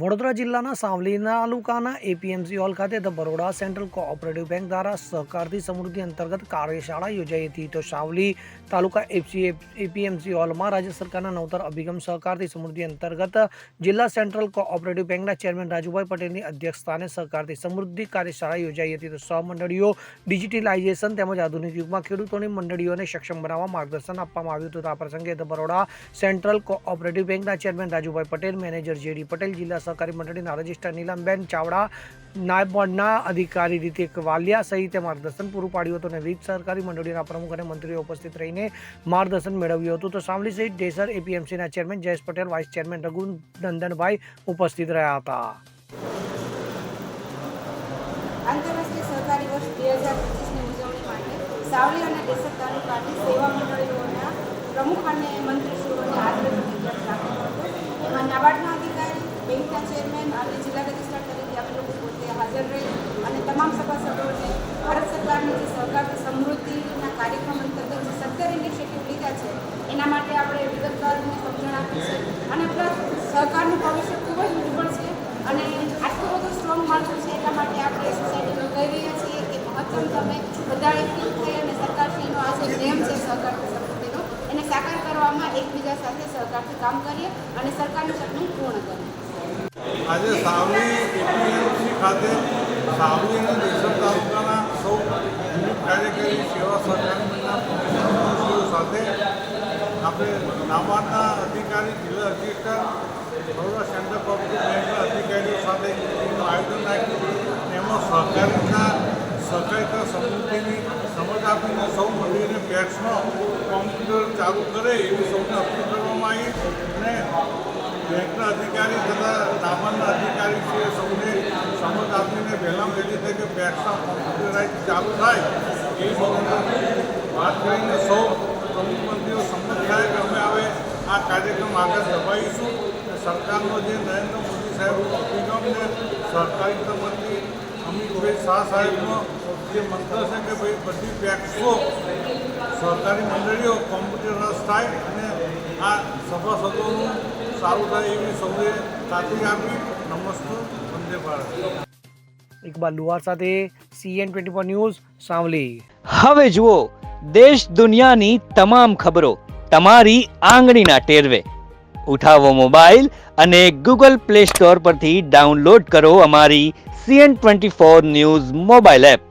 વડોદરા જિલ્લાના સાવલી તાલુકાના APMC hall ખાતે the Baroda central cooperative bank દ્વારા સહકારથી સમૃદ્ધિ અંતર્ગત કાર્યશાળા યોજાઈ હતી. તો સાવલી તાલુકા એપીએમસી હોલમાં રાજ્ય સરકારના નવતર અભિગમ સહકારથી સમૃદ્ધિ અંતર્ગત જિલ્લા સેન્ટ્રલ કોઓપરેટિવ બેંકના ચેરમેન રાજુભાઈ પટેલની અધ્યક્ષસ્થાને સહકારથી સમૃદ્ધિ કાર્યશાળા યોજાઈ હતી. તો સહમંડળીઓ ડિજિટલાઇઝેશન તેમજ આધુનિક યુગમાં ખેડૂતોની મંડળીઓને સક્ષમ બનાવવા માર્ગદર્શન આપવામાં આવ્યું હતું. આ પ્રસંગે ધ બરોડા સેન્ટ્રલ કોઓપરેટિવ બેંકના chairman Rajubhai Patel, manager JD Patel, જિલ્લા સહકારી મંડળીના રજિસ્ટર નીલમબેન ચાવડા, નાયબ બોર્ડના અધિકારી રીતિક વાલિયા સહિત માર્ગદર્શન પૂરું પાડ્યું હતું અને વિવિધ સહકારી મંડળીના પ્રમુખ અને મંત્રીઓ ઉપસ્થિત રહીને માર્ગદર્શન મેળવ્યું હતું. તો સાવલી સહિત ડેસર એપીએમસીના chairman Jayesh Patel, vice chairman રઘુનંદનભાઈ ઉપસ્થિત રહ્યા હતા. આંતરરાષ્ટ્રીય સહકારી વર્ષ 2025ની ઉજવણી માટે સાવલી અને ડેસર તાલુકાની સેવા મંડળીઓના પ્રમુખ અને મંત્રીશ્રીઓને હાજરી રાખવાનો હતો. એમાં નાબાર્ડના અધિકારી, બેંકના ચેરમેન અને જિલ્લા રજિસ્ટ્રાર તરીકે અમે લોકો પોતે હાજર રહી અને તમામ સભાસદોને ભારત સરકારની જે સહકારની સમૃદ્ધિના કાર્યક્રમ અંતર્ગત જે 17 ઇનિશિયેટિવ લીધા છે એના માટે આપણે વિગતવાર સમજણ આપી છે અને પ્લસ સહકારનું ભવિષ્ય ખૂબ જ ઉજ્જવળ છે અને આટલું બધું સ્ટ્રોંગ માળખું છે એટલા માટે આપણે સોસાયટીમાં કહી રહ્યા છીએ કે મહત્તમ તમે બધા એકઠી થઈ અને સરકારશ્રીનો આ જે નિયમ છે સહકારની સમૃદ્ધિનો એને સાકાર કરવામાં એકબીજા સાથે સહકારથી કામ કરીએ અને સરકારનું સપનું પૂર્ણ કરીએ. આજે સાવલી એપીએમસી ખાતે સાવલી અને ડેસર તાલુકાના સૌ વિવિધ કાર્યકારી સેવા સહકારીના પ્રતિનિધિઓ સાથે આપણે નાબાર્ડના અધિકારી, જિલ્લા રજિસ્ટ્રાર, બરોડા સેન્ટ્રલ કોઓપરેટિવ બેંકના અધિકારીઓ સાથે એનું આયોજન રાખ્યું. એમાં સહકારિતા સમૃદ્ધિની સમજ આપીને સૌ મળીને પેટ્સનો કોમ્પ્યુટર ચાલુ કરે એવી સૌને અપીલ કરવામાં આવી અને બેંકના અધિકારી તથા નાબાર્ડના અધિકારીશ્રીએ સૌને સમજ આપીને વહેલામાં વહેલી થઈ કે પેટ્સના કોમ્પ્યુટરાઇઝ ચાલુ થાય એ બાબતે વાત કરીને સૌ પ્રમુખ મંત્રીઓ સંમત થાય કે અમે હવે આ કાર્યક્રમ આગળ દબાવીશું. સરકારનો જે નરેન્દ્ર મોદી સાહેબનો અભિગમ ને સહકારિતા મંત્રી અમિતભાઈ શાહ સાહેબનો જે મંત્ર છે કે ભાઈ બધી પેક્સો સહકારી મંડળીઓ કોમ્પ્યુટરાઇઝ થાય અને આ સભાસદોનું સારું થાય એવી સૌએ ખાતરી આપી. નમસ્તે, વંદે ભારત. ઇકબાલ લુહાર સાથે CN24 ન્યૂઝ, સાવલી. હવે જુઓ દેશ દુનિયાની તમામ ખબરો તમારી આંગળીના ટેરવે. ઉઠાવો મોબાઈલ અને Google Play Store પરથી ડાઉનલોડ કરો અમારી CN24 ન્યૂઝ મોબાઈલ એપ.